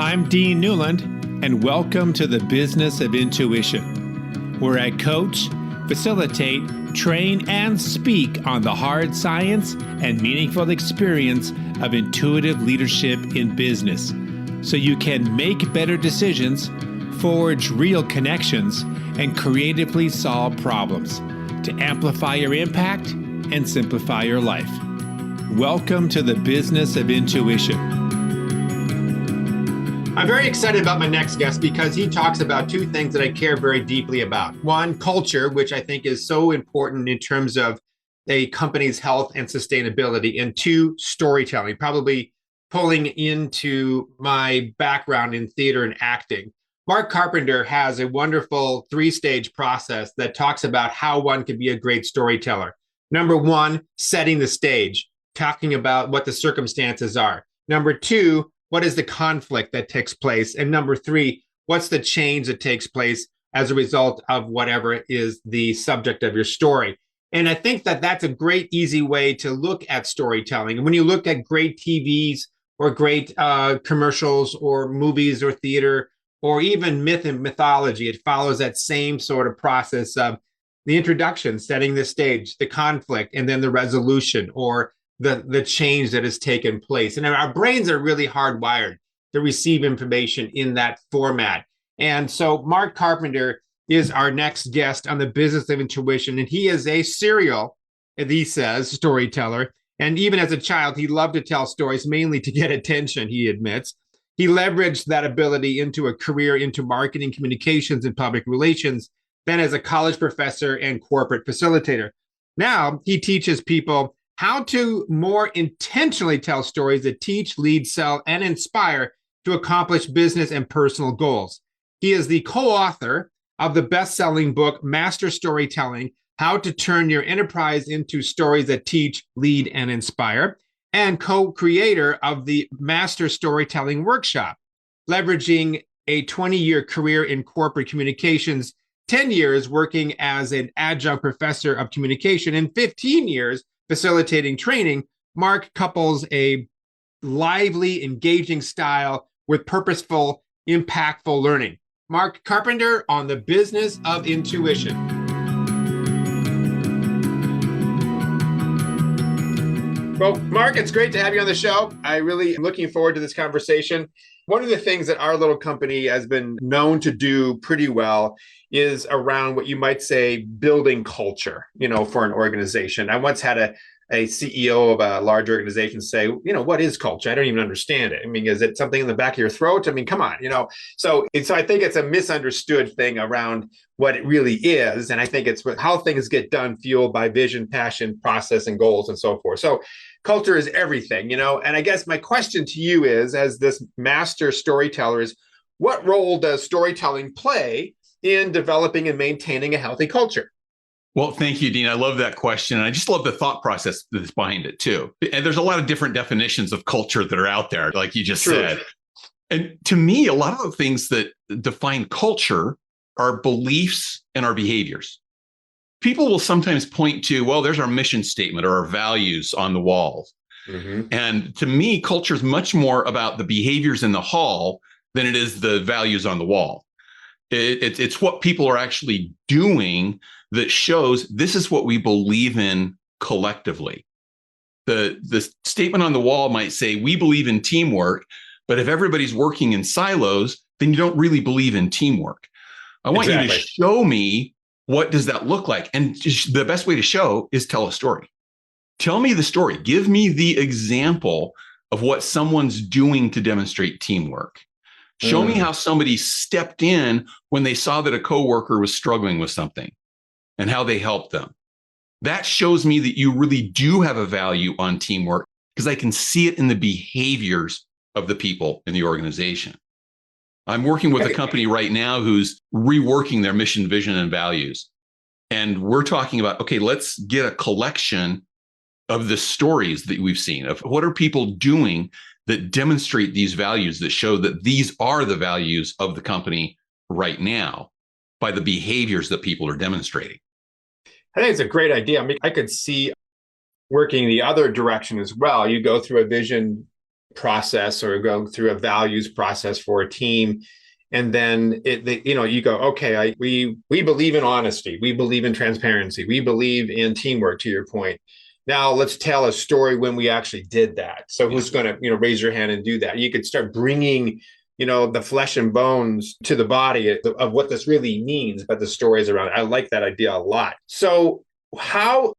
I'm Dean Newland, and welcome to the Business of Intuition, where I coach, facilitate, train, and speak on the hard science and meaningful experience of intuitive leadership in business, so you can make better decisions, forge real connections, and creatively solve problems to amplify your impact and simplify your life. Welcome to the Business of Intuition. I'm very excited about my next guest because he talks about two things that I care very deeply about. One, culture, which I think is so important in terms of a company's health and sustainability. And two, storytelling, probably pulling into my background in theater and acting. Mark Carpenter has a wonderful three-stage process that talks about how one can be a great storyteller. Number one, setting the stage, talking about what the circumstances are. Number two, what is the conflict that takes place? And number three, what's the change that takes place as a result of whatever is the subject of your story? And I think that that's a great, easy way to look at storytelling. And when you look at great TVs or great commercials or movies or theater or even myth and mythology, it follows that same sort of process of the introduction, setting the stage, the conflict, and then the resolution or the change that has taken place. And our brains are really hardwired to receive information in that format. And so Mark Carpenter is our next guest on the Business of Intuition. And he is a serial, as he says, storyteller. And even as a child, he loved to tell stories, mainly to get attention, he admits. He leveraged that ability into a career into marketing, communications, and public relations, then as a college professor and corporate facilitator. Now he teaches people how to more intentionally tell stories that teach, lead, sell, and inspire to accomplish business and personal goals. He is the co-author of the best-selling book, Master Storytelling: How to Turn Your Enterprise into Stories That Teach, Lead, and Inspire, and co-creator of the Master Storytelling Workshop, leveraging a 20-year career in corporate communications, 10 years working as an adjunct professor of communication, and 15 years facilitating training. Mark couples a lively, engaging style with purposeful, impactful learning. Mark Carpenter on the Business of Intuition. Well, Mark, it's great to have you on the show. I really am looking forward to this conversation. One of the things that our little company has been known to do pretty well is around what you might say building culture, for an organization. I once had a CEO of a large organization say, what is culture? I don't even understand it. I mean, is it something in the back of your throat? I mean, come on, So I think it's a misunderstood thing around what it really is. And I think it's how things get done, fueled by vision, passion, process, and goals, and so forth. So culture is everything, and I guess my question to you is, as this master storyteller, is what role does storytelling play in developing and maintaining a healthy culture? Well, thank you, Dean. I love that question. And I just love the thought process that's behind it, too. And there's a lot of different definitions of culture that are out there, like you just said. And to me, a lot of the things that define culture are beliefs and our behaviors. People will sometimes point to, well, there's our mission statement or our values on the walls. Mm-hmm. And to me, culture is much more about the behaviors in the hall than it is the values on the wall. It's what people are actually doing that shows this is what we believe in collectively. The statement on the wall might say, we believe in teamwork, but if everybody's working in silos, then you don't really believe in teamwork. I want you to show me, what does that look like? And the best way to show is tell a story. Tell me the story. Give me the example of what someone's doing to demonstrate teamwork. Show me how somebody stepped in when they saw that a coworker was struggling with something and how they helped them. That shows me that you really do have a value on teamwork, because I can see it in the behaviors of the people in the organization. I'm working with a company right now who's reworking their mission, vision, and values. And we're talking about, okay, let's get a collection of the stories that we've seen of what are people doing that demonstrate these values, that show that these are the values of the company right now by the behaviors that people are demonstrating. I think it's a great idea. I mean, I could see working the other direction as well. You go through a vision process or go through a values process for a team. And then you go, okay, we believe in honesty. We believe in transparency. We believe in teamwork, to your point. Now let's tell a story when we actually did that. So who's going to, raise your hand and do that? You could start bringing, the flesh and bones to the body of what this really means, but the stories around it. I like that idea a lot. So how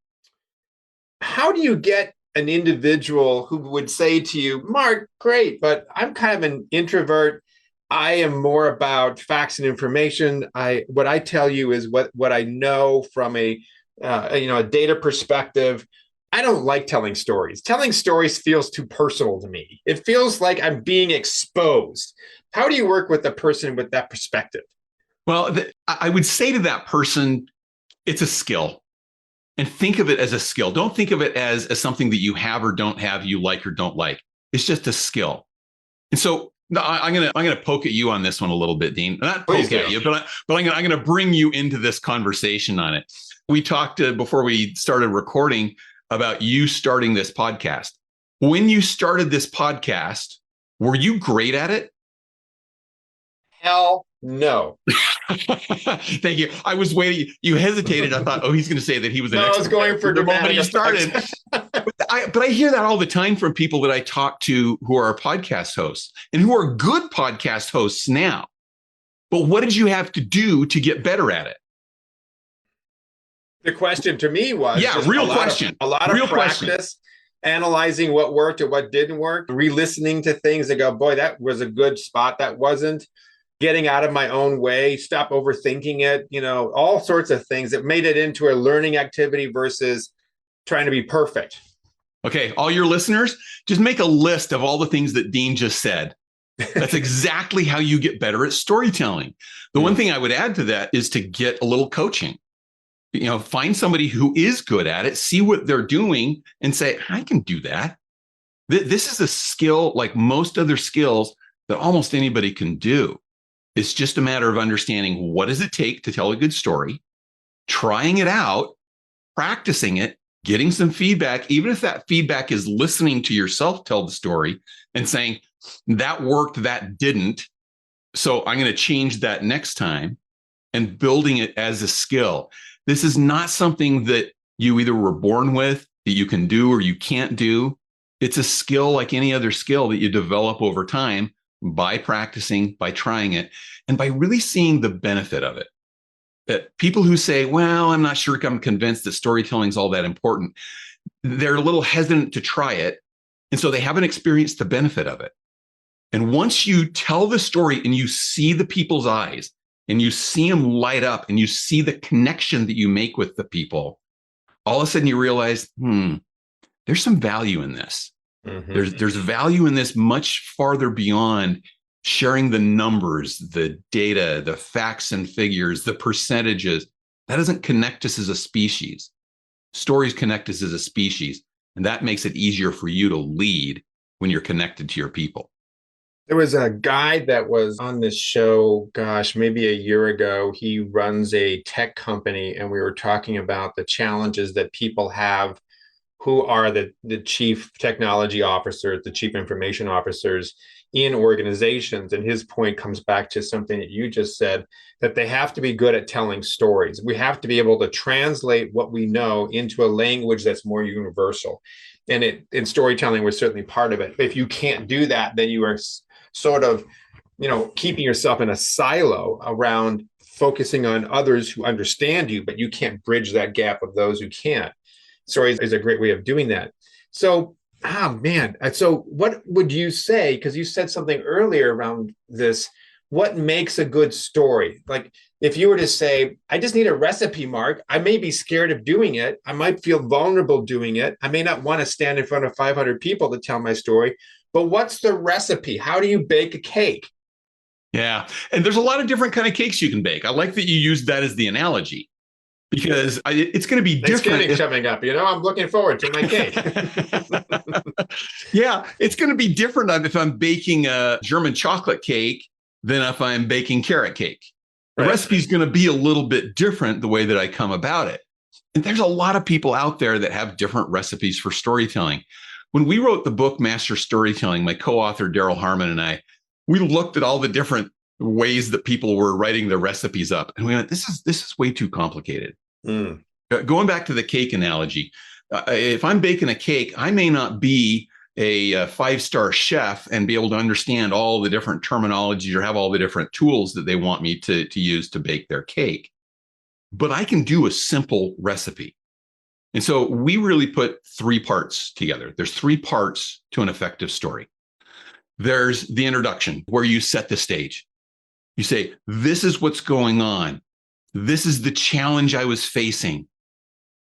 do you get an individual who would say to you, Mark, great, but I'm kind of an introvert. I am more about facts and information. What I tell you is what I know from a data perspective. I don't like telling stories. Telling stories feels too personal to me. It feels like I'm being exposed. How do you work with a person with that perspective? Well, I would say to that person, it's a skill. And think of it as a skill. Don't think of it as something that you have or don't have, you like or don't like. It's just a skill. And so I'm gonna poke at you on this one a little bit, Dean. Not poke at you, but I'm gonna bring you into this conversation on it. We talked before we started recording about you starting this podcast. When you started this podcast, were you great at it? Hell no. Thank you. I was waiting. You hesitated. I thought, he's going to say that he was an expert. I was going for the moment he started. But I hear that all the time from people that I talk to who are podcast hosts and who are good podcast hosts now. But what did you have to do to get better at it? The question to me was real question. A lot of practice, analyzing what worked and what didn't work, re-listening to things and go, boy, that was a good spot. That wasn't. Getting out of my own way, stop overthinking it, all sorts of things that made it into a learning activity versus trying to be perfect. Okay, all your listeners, just make a list of all the things that Dean just said. That's exactly how you get better at storytelling. The one thing I would add to that is to get a little coaching. Find somebody who is good at it, see what they're doing and say, I can do that. This is a skill like most other skills that almost anybody can do. It's just a matter of understanding what does it take to tell a good story, trying it out, practicing it, getting some feedback, even if that feedback is listening to yourself tell the story and saying, that worked, that didn't. So I'm going to change that next time, and building it as a skill. This is not something that you either were born with, that you can do or you can't do. It's a skill like any other skill that you develop over time by practicing, by trying it, and by really seeing the benefit of it. That people who say, well, I'm not sure I'm convinced that storytelling is all that important, they're a little hesitant to try it. And so they haven't experienced the benefit of it. And once you tell the story and you see the people's eyes and you see them light up and you see the connection that you make with the people, all of a sudden you realize, there's some value in this. Mm-hmm. There's value in this much farther beyond sharing the numbers, the data, the facts and figures, the percentages. That doesn't connect us as a species. Stories connect us as a species, and that makes it easier for you to lead when you're connected to your people. There was a guy that was on this show, maybe a year ago. He runs a tech company, and we were talking about the challenges that people have who are the chief technology officers, the chief information officers in organizations. And his point comes back to something that you just said, that they have to be good at telling stories. We have to be able to translate what we know into a language that's more universal. And in storytelling was certainly part of it. If you can't do that, then you are sort of, keeping yourself in a silo around focusing on others who understand you, but you can't bridge that gap of those who can't. Stories is a great way of doing that. So, so what would you say, because you said something earlier around this, what makes a good story? Like if you were to say, I just need a recipe, Mark, I may be scared of doing it. I might feel vulnerable doing it. I may not want to stand in front of 500 people to tell my story, but what's the recipe? How do you bake a cake? Yeah. And there's a lot of different kind of cakes you can bake. I like that you used that as the analogy. Because it's going to be different. Thanksgiving coming up, I'm looking forward to my cake. Yeah, it's going to be different if I'm baking a German chocolate cake than if I'm baking carrot cake. The recipe is going to be a little bit different the way that I come about it. And there's a lot of people out there that have different recipes for storytelling. when we wrote the book, Master Storytelling, my co-author, Daryl Harmon, and I, we looked at all the different ways that people were writing their recipes up. And we went, this is way too complicated. Going back to the cake analogy, if I'm baking a cake, I may not be a five-star chef and be able to understand all the different terminologies or have all the different tools that they want me to use to bake their cake. But I can do a simple recipe. And so we really put three parts together. There's three parts to an effective story. There's the introduction, where you set the stage. You say, this is what's going on. This is the challenge I was facing.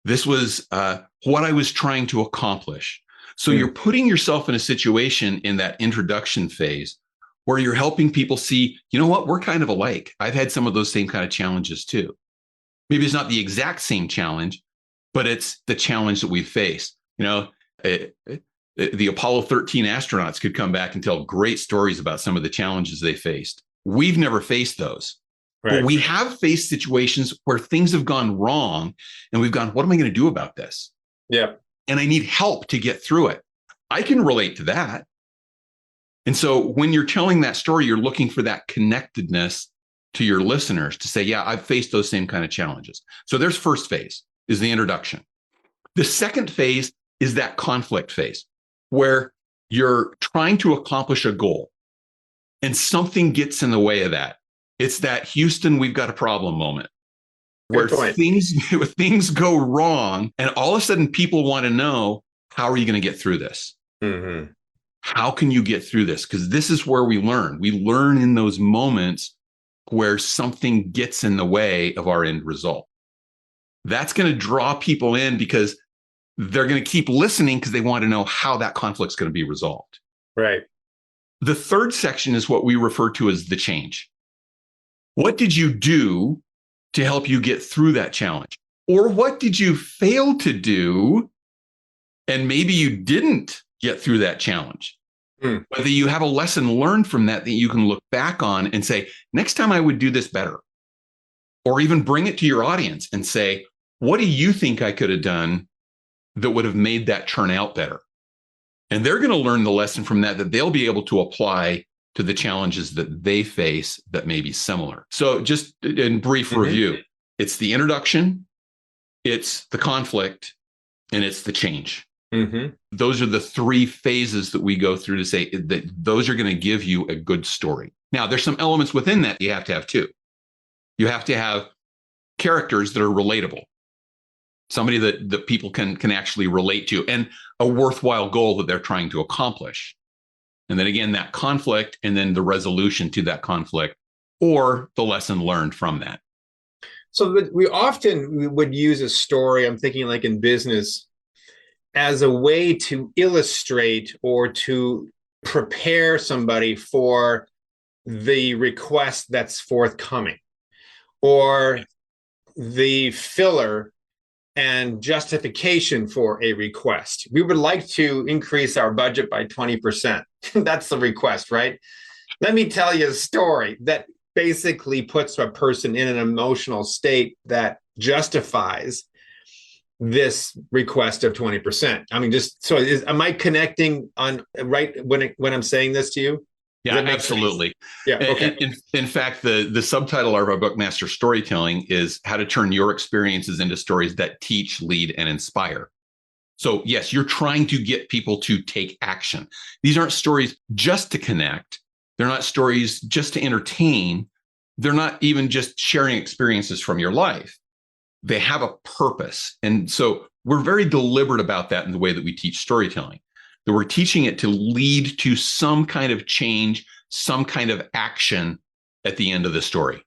This was what I was trying to accomplish. So you're putting yourself in a situation in that introduction phase where you're helping people see, you know what, we're kind of alike. I've had some of those same kind of challenges too. Maybe it's not the exact same challenge, but it's the challenge that we face. The Apollo 13 astronauts could come back and tell great stories about some of the challenges they faced. We've never faced those. Right. But we have faced situations where things have gone wrong and we've gone, what am I going to do about this? Yeah. And I need help to get through it. I can relate to that. And so when you're telling that story, you're looking for that connectedness to your listeners to say, yeah, I've faced those same kind of challenges. So there's first phase is the introduction. The second phase is that conflict phase where you're trying to accomplish a goal and something gets in the way of that. It's that Houston, we've got a problem moment where things go wrong and all of a sudden people want to know, how are you going to get through this? Mm-hmm. How can you get through this? Because this is where we learn. We learn in those moments where something gets in the way of our end result. That's going to draw people in because they're going to keep listening because they want to know how that conflict's going to be resolved. Right. The third section is what we refer to as the change. What did you do to help you get through that challenge? Or what did you fail to do and maybe you didn't get through that challenge? Whether you have a lesson learned from that you can look back on and say, next time I would do this better. Or even bring it to your audience and say, what do you think I could have done that would have made that turn out better? And they're going to learn the lesson from that they'll be able to apply to the challenges that they face that may be similar. So just in brief review, it's the introduction, it's the conflict, and it's the change. Those are the three phases that we go through to say that those are going to give you a good story. Now, there's some elements within that you have to have too. You have to have characters that are relatable, somebody that people can actually relate to, and a worthwhile goal that they're trying to accomplish. And then again, that conflict and then the resolution to that conflict or the lesson learned from that. So we often would use a story, I'm thinking like in business, as a way to illustrate or to prepare somebody for the request that's forthcoming, or the filler and justification for a request. We would like to increase our budget by 20%. That's the request, right? Let me tell you a story that basically puts a person in an emotional state that justifies this request of 20%. I mean, just so am I connecting on right when I'm saying this to you? Yeah, absolutely. Yeah. Okay. In fact, the subtitle of our book, Master Storytelling, is how to turn your experiences into stories that teach, lead, and inspire. So yes, you're trying to get people to take action. These aren't stories just to connect. They're not stories just to entertain. They're not even just sharing experiences from your life. They have a purpose. And so we're very deliberate about that in the way that we teach storytelling, that we're teaching it to lead to some kind of change, some kind of action at the end of the story.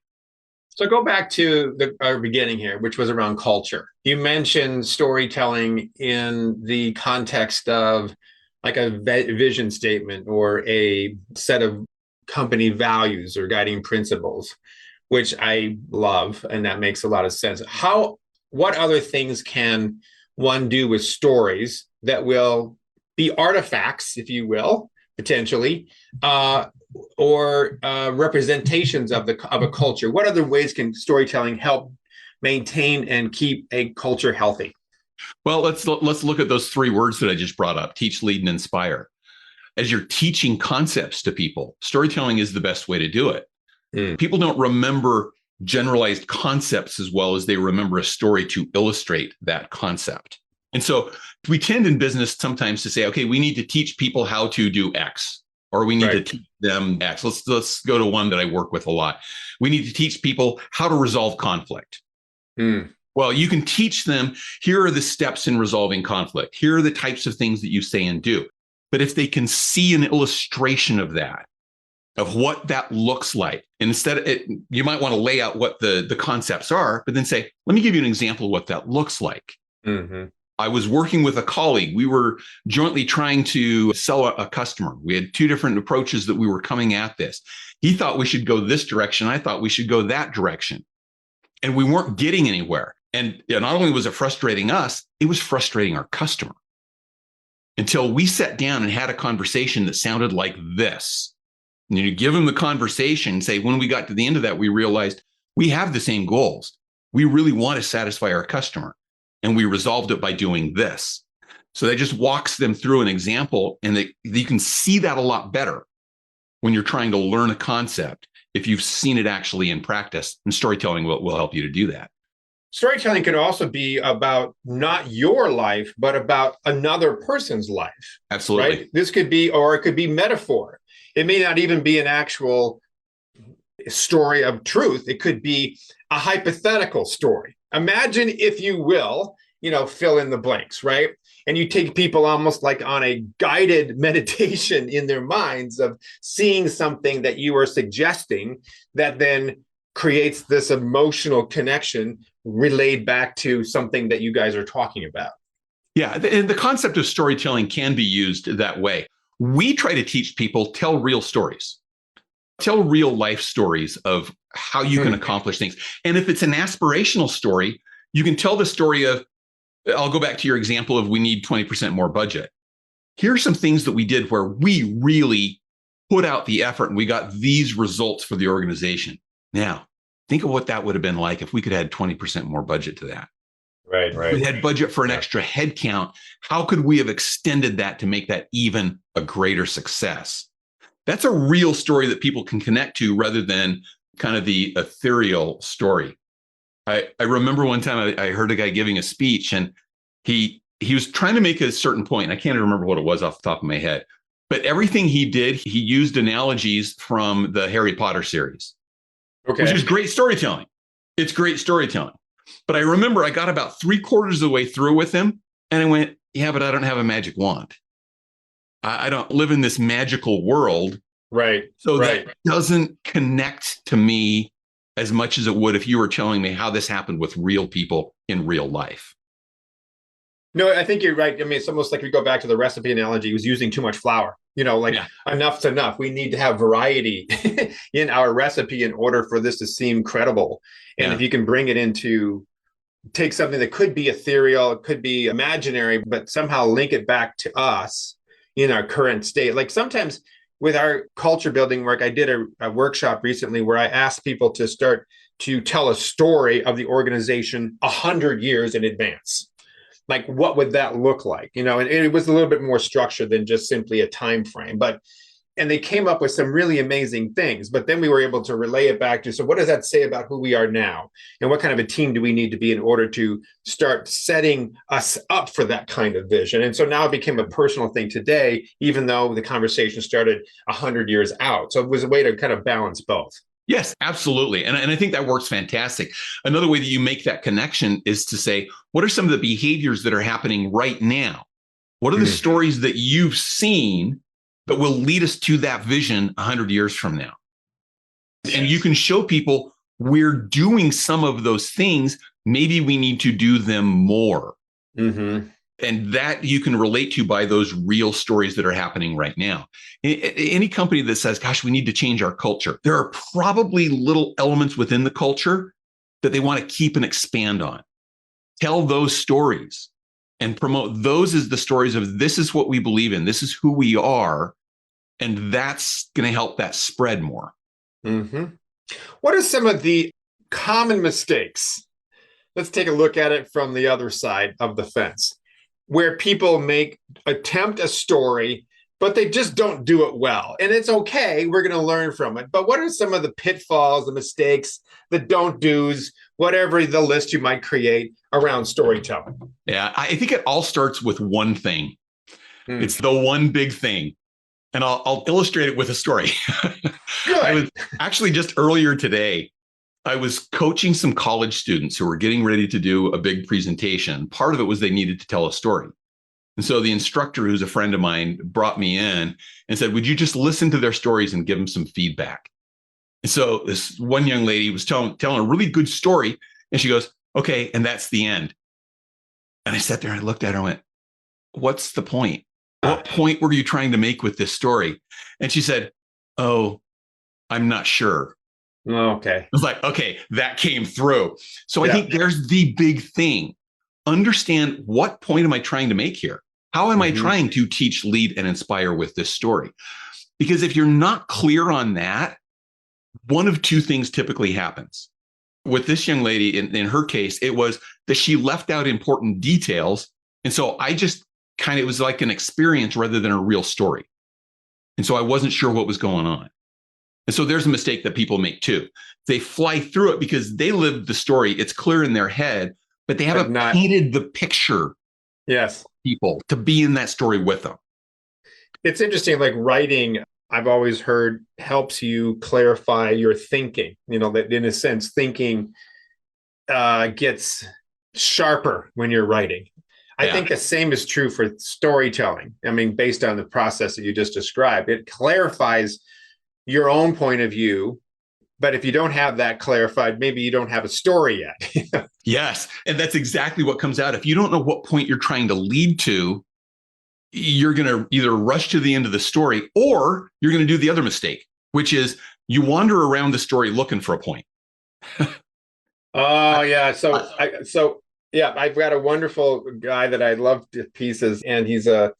So go back to our beginning here, which was around culture. You mentioned storytelling in the context of like a vision statement or a set of company values or guiding principles, which I love, and that makes a lot of sense. What other things can one do with stories that will be artifacts, if you will, potentially, or representations of a culture? What other ways can storytelling help maintain and keep a culture healthy? Well, let's look at those three words that I just brought up: teach, lead, and inspire. As you're teaching concepts to people, storytelling is the best way to do it. People don't remember generalized concepts as well as they remember a story to illustrate that concept. And so we tend in business sometimes to say, okay, we need to teach people how to do X, or we need to teach them X. Let's go to one that I work with a lot. We need to teach people how to resolve conflict. Well, you can teach them, here are the steps in resolving conflict. Here are the types of things that you say and do. But if they can see an illustration of that, of what that looks like, and instead you might want to lay out what the concepts are, but then say, let me give you an example of what that looks like. I was working with a colleague. We were jointly trying to sell a customer. We had two different approaches that we were coming at this. He thought we should go this direction. I thought we should go that direction. And we weren't getting anywhere. And not only was it frustrating us, it was frustrating our customer. Until we sat down and had a conversation that sounded like this. And you give them the conversation and say, when we got to the end of that, we realized we have the same goals. We really want to satisfy our customer. And we resolved it by doing this. So that just walks them through an example, and you can see that a lot better when you're trying to learn a concept if you've seen it actually in practice, and storytelling will help you to do that. Storytelling can also be about not your life, but about another person's life. Absolutely. Right? This could be, or it could be metaphor. It may not even be an actual story of truth. It could be a hypothetical story. Imagine, if you will, fill in the blanks, right? And you take people almost like on a guided meditation in their minds of seeing something that you are suggesting that then creates this emotional connection relayed back to something that you guys are talking about. Yeah, and the concept of storytelling can be used that way. We try to teach people, tell real stories. Tell real life stories of how you can accomplish things. And if it's an aspirational story, you can tell the story of, I'll go back to your example of we need 20% more budget. Here's some things that we did where we really put out the effort and we got these results for the organization. Now, think of what that would have been like if we could add 20% more budget to that. Right. We had budget for an extra head count. How could we have extended that to make that even a greater success? That's a real story that people can connect to rather than kind of the ethereal story. I remember one time I heard a guy giving a speech, and he was trying to make a certain point. I can't remember what it was off the top of my head, but everything he did, he used analogies from the Harry Potter series, which is great storytelling. It's great storytelling. But I remember I got about 3/4 of the way through with him, and I went, yeah, but I don't have a magic wand. I don't live in this magical world. Right. So that doesn't connect to me as much as it would if you were telling me how this happened with real people in real life. No, I think you're right. I mean, it's almost like we go back to the recipe analogy. He was using too much flour. Enough's enough. We need to have variety in our recipe in order for this to seem credible. And if you can bring it into, take something that could be ethereal, it could be imaginary, but somehow link it back to us in our current state. Like sometimes with our culture building work, I did a workshop recently where I asked people to start to tell a story of the organization 100 years in advance. Like, what would that look like? And it was a little bit more structured than just simply a time frame. And they came up with some really amazing things. But then we were able to relay it back to, so what does that say about who we are now? And what kind of a team do we need to be in order to start setting us up for that kind of vision? And so now it became a personal thing today, even though the conversation started 100 years out. So it was a way to kind of balance both. Yes, absolutely. And I think that works fantastic. Another way that you make that connection is to say, what are some of the behaviors that are happening right now? What are the stories that you've seen that will lead us to that vision 100 years from now? And you can show people we're doing some of those things. Maybe we need to do them more. And that you can relate to by those real stories that are happening right now. Any company that says, gosh, we need to change our culture, there are probably little elements within the culture that they want to keep and expand on. Tell those stories and promote those as the stories of this is what we believe in. This is who we are. And that's going to help that spread more. What are some of the common mistakes let's take a look at it from the other side of the fence, where people attempt a story, but they just don't do it well. And it's okay. We're going to learn from it. But what are some of the pitfalls, the mistakes, the don't do's, whatever the list you might create around storytelling? Yeah, I think it all starts with one thing. It's the one big thing. And I'll illustrate it with a story. Good. I was actually just earlier today, I was coaching some college students who were getting ready to do a big presentation. Part of it was they needed to tell a story. And so the instructor, who's a friend of mine, brought me in and said, would you just listen to their stories and give them some feedback? And so this one young lady was telling a really good story. And she goes, okay, and that's the end. And I sat there and I looked at her and went, what's the point? What point were you trying to make with this story? And she said, oh, I'm not sure. Okay. I was like, okay, that came through. So I think there's the big thing. Understand, what point am I trying to make here? How am I trying to teach, lead, and inspire with this story? Because if you're not clear on that, one of two things typically happens. With this young lady, in her case, it was that she left out important details. And so I just it was like an experience rather than a real story. And so I wasn't sure what was going on. And so there's a mistake that people make too. They fly through it because they lived the story. It's clear in their head, but they haven't painted the picture. Yes. People to be in that story with them. It's interesting, like writing, I've always heard, helps you clarify your thinking. That in a sense, thinking gets sharper when you're writing. I think the same is true for storytelling. I mean, based on the process that you just described, it clarifies your own point of view. But if you don't have that clarified, maybe you don't have a story yet. Yes. And that's exactly what comes out. If you don't know what point you're trying to lead to, you're going to either rush to the end of the story or you're going to do the other mistake, which is you wander around the story looking for a point. Oh, yeah. Yeah, I've got a wonderful guy that I love to pieces, and he's in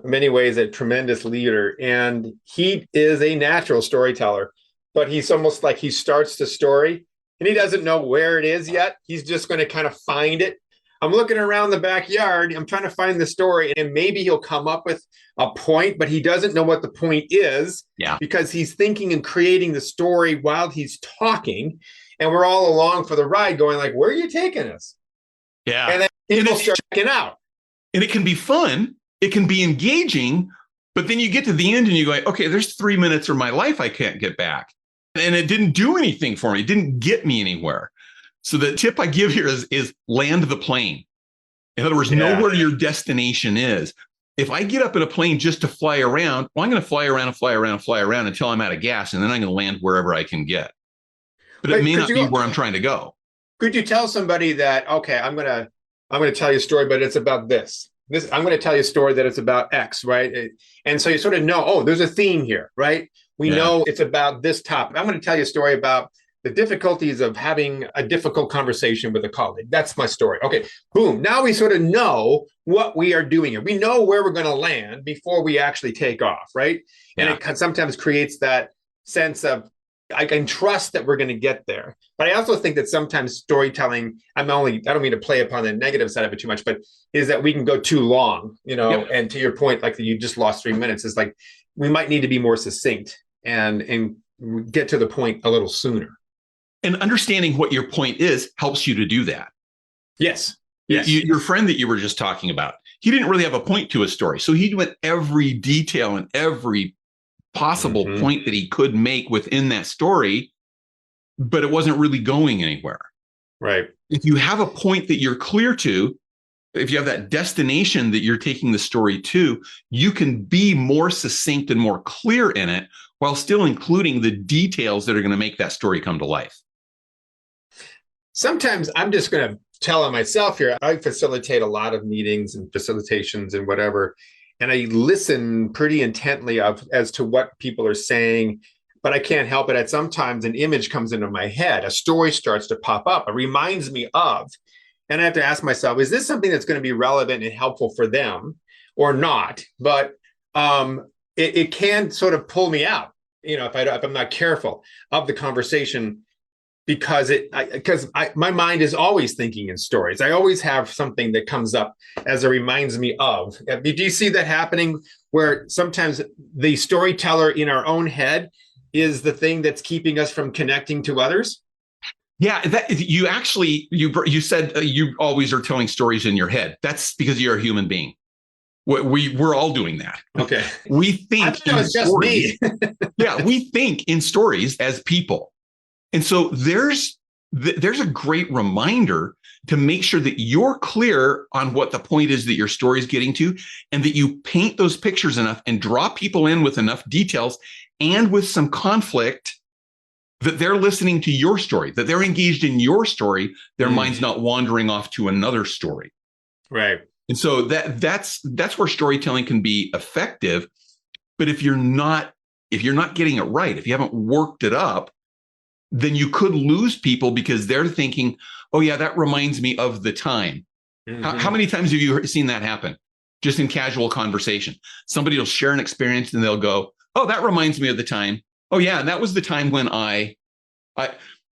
many ways a tremendous leader. And he is a natural storyteller, but he's almost like he starts the story and he doesn't know where it is yet. He's just going to kind of find it. I'm looking around the backyard. I'm trying to find the story, and maybe he'll come up with a point, but he doesn't know what the point is because he's thinking and creating the story while he's talking. And we're all along for the ride going like, where are you taking us? Yeah. And then people start checking out. And it can be fun. It can be engaging. But then you get to the end and you go, okay, there's 3 minutes of my life I can't get back. And it didn't do anything for me. It didn't get me anywhere. So the tip I give here is land the plane. In other words, know where your destination is. If I get up in a plane just to fly around, well, I'm going to fly around and fly around and fly around until I'm out of gas. And then I'm going to land wherever I can get. But it may not be where I'm trying to go. Could you tell somebody that, okay, I'm gonna tell you a story, but it's about this. I'm going to tell you a story that it's about X, right? And so you sort of know, oh, there's a theme here, right? We know it's about this topic. I'm going to tell you a story about the difficulties of having a difficult conversation with a colleague. That's my story. Okay, boom. Now we sort of know what we are doing here. We know where we're going to land before we actually take off, right? And it sometimes creates that sense of, I can trust that we're going to get there. But I also think that sometimes storytelling, I don't mean to play upon the negative side of it too much, but is that we can go too long, and to your point, like you just lost 3 minutes, is like, we might need to be more succinct and get to the point a little sooner. And understanding what your point is helps you to do that. Yes. Your friend that you were just talking about, he didn't really have a point to his story. So he went every detail and every possible point that he could make within that story, but it wasn't really going anywhere. Right. If you have a point that you're clear to, if you have that destination that you're taking the story to, you can be more succinct and more clear in it while still including the details that are going to make that story come to life. Sometimes I'm just going to tell on myself here. I facilitate a lot of meetings and facilitations and whatever. And I listen pretty intently as to what people are saying, but I can't help it. Sometimes an image comes into my head, a story starts to pop up, it reminds me of, and I have to ask myself, is this something that's going to be relevant and helpful for them or not? But it can sort of pull me out, if I'm not careful of the conversation, because my mind is always thinking in stories. I always have something that comes up as it reminds me of. Do you see that happening where sometimes the storyteller in our own head is the thing that's keeping us from connecting to others? Yeah, that you actually you said you always are telling stories in your head. That's because you're a human being. We're all doing that. Okay. We think I thought it was just me. Yeah, we think in stories as people. And so there's a great reminder to make sure that you're clear on what the point is that your story is getting to, and that you paint those pictures enough and draw people in with enough details and with some conflict that they're listening to your story, that they're engaged in your story, their mind's not wandering off to another story. Right. And so that's where storytelling can be effective. But if you're not getting it right, if you haven't worked it up, then you could lose people because they're thinking, oh yeah, that reminds me of the time. How many times have you seen that happen? Just in casual conversation, somebody will share an experience and they'll go, oh, that reminds me of the time. Oh yeah, and that was the time when I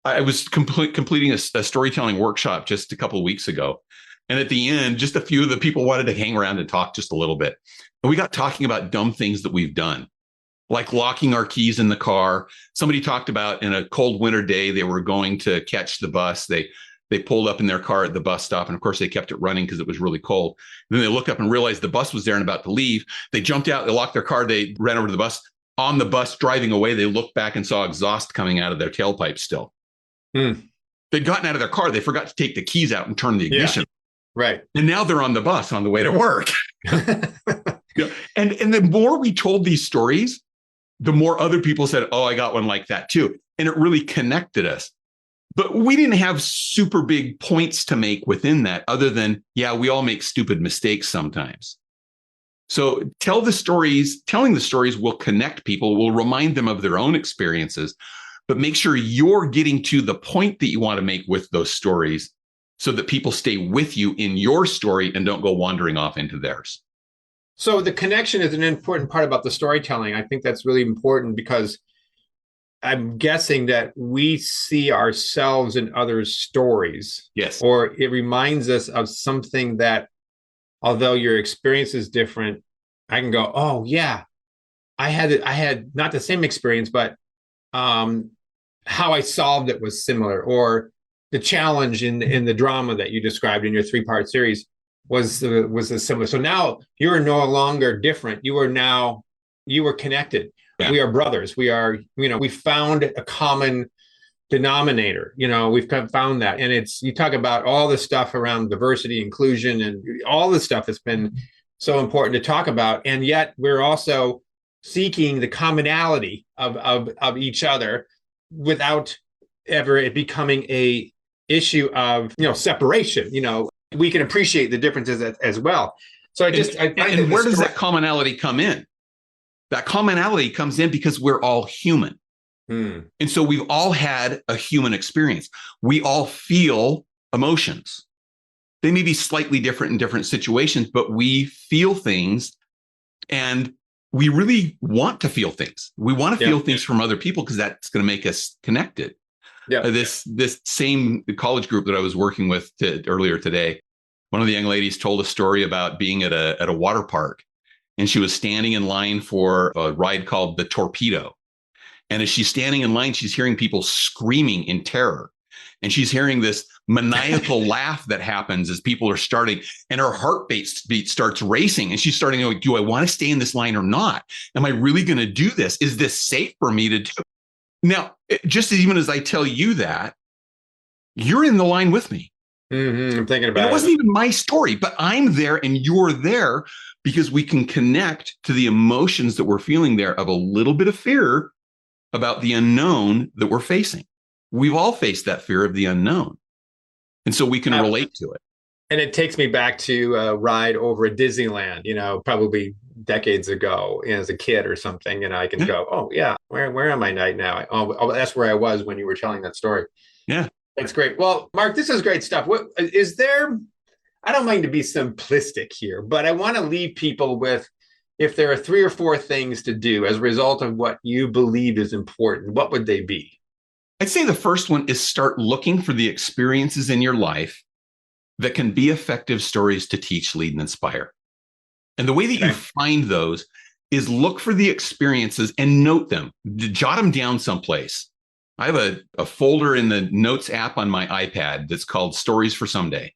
was completing a storytelling workshop just a couple of weeks ago. And at the end, just a few of the people wanted to hang around and talk just a little bit. And we got talking about dumb things that we've done, like locking our keys in the car. Somebody talked about in a cold winter day, they were going to catch the bus. They pulled up in their car at the bus stop. And of course, they kept it running because it was really cold. And then they looked up and realized the bus was there and about to leave. They jumped out, they locked their car, they ran over to the bus. On the bus driving away, they looked back and saw exhaust coming out of their tailpipe still. They'd gotten out of their car. They forgot to take the keys out and turn the ignition. Yeah. Right. And now they're on the bus on the way to work. Yeah. And the more we told these stories, the more other people said, oh, I got one like that too. And it really connected us. But we didn't have super big points to make within that other than, yeah, we all make stupid mistakes sometimes. So telling the stories will connect people, will remind them of their own experiences, but make sure you're getting to the point that you want to make with those stories so that people stay with you in your story and don't go wandering off into theirs. So the connection is an important part about the storytelling. I think that's really important because I'm guessing that we see ourselves in others' stories. Yes. Or it reminds us of something that, although your experience is different, I can go, oh yeah, I had not the same experience, but how I solved it was similar, or the challenge in the drama that you described in your 3-part series was a similar. So now you are no longer different. You were connected. Yeah. We are brothers. We are, we found a common denominator. We've found that. And you talk about all the stuff around diversity, inclusion, and all the stuff that's been so important to talk about. And yet we're also seeking the commonality of each other without ever it becoming a issue of, separation. We can appreciate the differences as well. So and where does that commonality come in? That commonality comes in because we're all human. And so we've all had a human experience. We all feel emotions. They may be slightly different in different situations, but we feel things, and we really want to feel things. We want to feel things from other people because that's going to make us connected. Yeah. This same college group that I was working with earlier today, one of the young ladies told a story about being at a water park, and she was standing in line for a ride called the Torpedo. And as she's standing in line, she's hearing people screaming in terror. And she's hearing this maniacal laugh that happens as people are starting, and her heartbeat starts racing. And she's starting to go, do I want to stay in this line or not? Am I really going to do this? Is this safe for me to do? Now, just even as I tell you that, you're in the line with me. I'm thinking about it. It wasn't even my story, but I'm there and you're there because we can connect to the emotions that we're feeling there of a little bit of fear about the unknown that we're facing. We've all faced that fear of the unknown. And so we can relate to it. And it takes me back to a ride over at Disneyland, probably decades ago as a kid or something. And I can go, oh yeah, where am I right now? Oh, that's where I was when you were telling that story. Yeah. That's great. Well, Mark, this is great stuff. What is there? I don't mind to be simplistic here, but I want to leave people with, if there are 3 or 4 things to do as a result of what you believe is important, what would they be? I'd say the first one is start looking for the experiences in your life that can be effective stories to teach, lead, and inspire. And the way that you find those is look for the experiences and note them, jot them down someplace. I have a folder in the notes app on my iPad that's called Stories for Someday.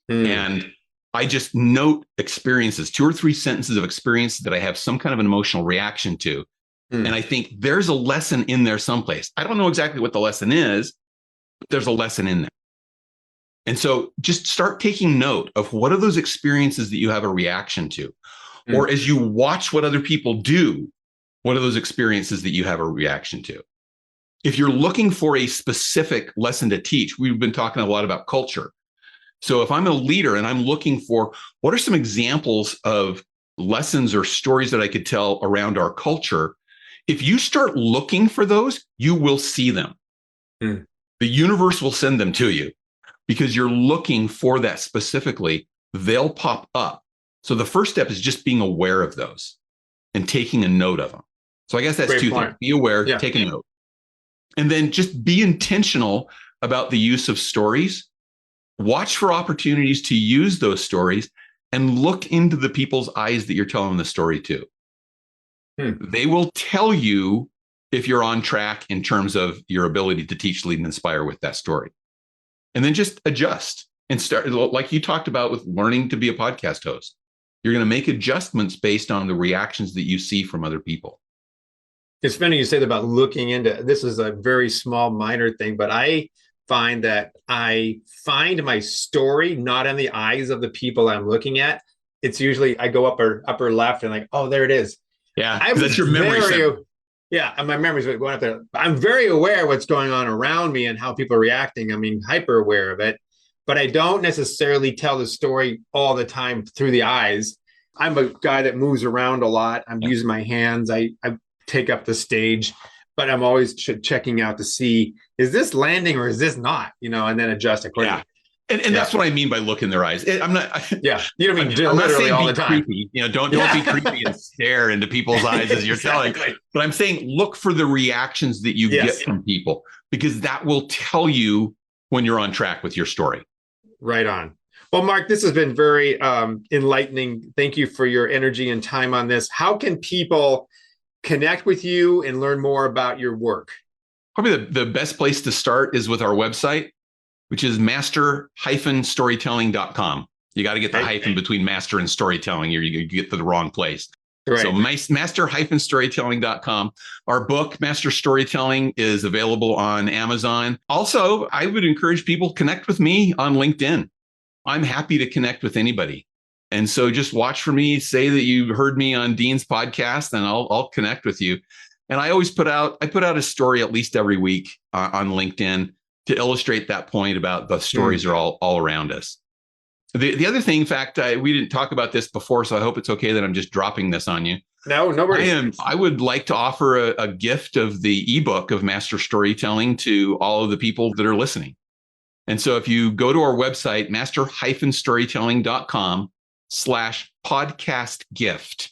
And I just note experiences, 2 or 3 sentences of experiences that I have some kind of an emotional reaction to. And I think there's a lesson in there someplace. I don't know exactly what the lesson is, but there's a lesson in there. And so just start taking note of what are those experiences that you have a reaction to? Or as you watch what other people do, what are those experiences that you have a reaction to? If you're looking for a specific lesson to teach, we've been talking a lot about culture. So if I'm a leader and I'm looking for what are some examples of lessons or stories that I could tell around our culture, if you start looking for those, you will see them. The universe will send them to you because you're looking for that specifically. They'll pop up. So the first step is just being aware of those and taking a note of them. So I guess that's two things. Be aware, take a note. And then just be intentional about the use of stories. Watch for opportunities to use those stories and look into the people's eyes that you're telling the story to. They will tell you if you're on track in terms of your ability to teach, lead, and inspire with that story. And then just adjust and start, like you talked about with learning to be a podcast host. You're going to make adjustments based on the reactions that you see from other people. It's funny you say that about looking into, this is a very small, minor thing, but I find that I find my story not in the eyes of the people I'm looking at. It's usually I go upper left and like, oh, there it is. Yeah, that's your memory center. Yeah, and my memory's going up there. I'm very aware of what's going on around me and how people are reacting. I mean, hyper aware of it, but I don't necessarily tell the story all the time through the eyes. I'm a guy that moves around a lot. I'm using my hands. I take up the stage, but I'm always checking out to see, is this landing or is this not? You know, and then adjust accordingly. Yeah. And that's what I mean by look in their eyes. I'm not. You don't mean literally all the time. Creepy. You know, don't be creepy and stare into people's eyes as you're telling. But I'm saying look for the reactions that you get from people, because that will tell you when you're on track with your story. Right on. Well, Mark, this has been very enlightening. Thank you for your energy and time on this. How can people connect with you and learn more about your work? Probably the best place to start is with our website, which is master-storytelling.com. You got to get the hyphen between master and storytelling, or you get to the wrong place. Right. So master-storytelling.com. Our book, Master Storytelling, is available on Amazon. Also, I would encourage people to connect with me on LinkedIn. I'm happy to connect with anybody. And so just watch for me, say that you heard me on Dean's podcast, and I'll connect with you. And I always put out a story at least every week on LinkedIn to illustrate that point about the stories are all around us. The other thing, in fact, we didn't talk about this before, so I hope it's okay that I'm just dropping this on you. No worries. I would like to offer a gift of the ebook of Master Storytelling to all of the people that are listening. And so if you go to our website, master-storytelling.com/podcast gift,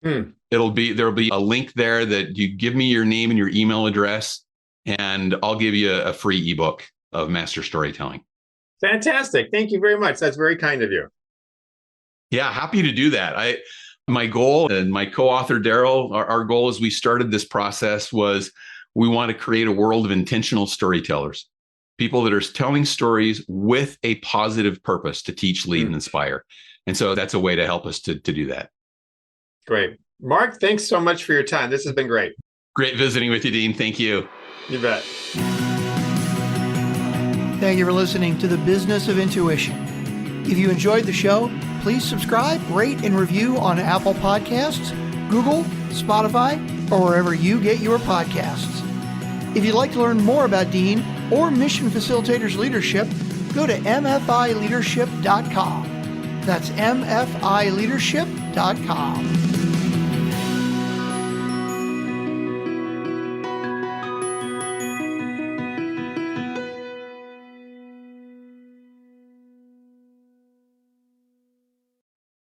there'll be a link there that you give me your name and your email address, and I'll give you a free ebook of Master Storytelling. Fantastic. Thank you very much. That's very kind of you. Yeah, happy to do that. My goal, and my co-author, Daryl, our goal as we started this process was we want to create a world of intentional storytellers, people that are telling stories with a positive purpose to teach, lead, and inspire. And so that's a way to help us to do that. Great. Mark, thanks so much for your time. This has been great. Great visiting with you, Dean. Thank you. You bet. Thank you for listening to The Business of Intuition. If you enjoyed the show, please subscribe, rate, and review on Apple Podcasts, Google, Spotify, or wherever you get your podcasts. If you'd like to learn more about Dean or Mission Facilitators Leadership, go to mfileadership.com. That's mfileadership.com.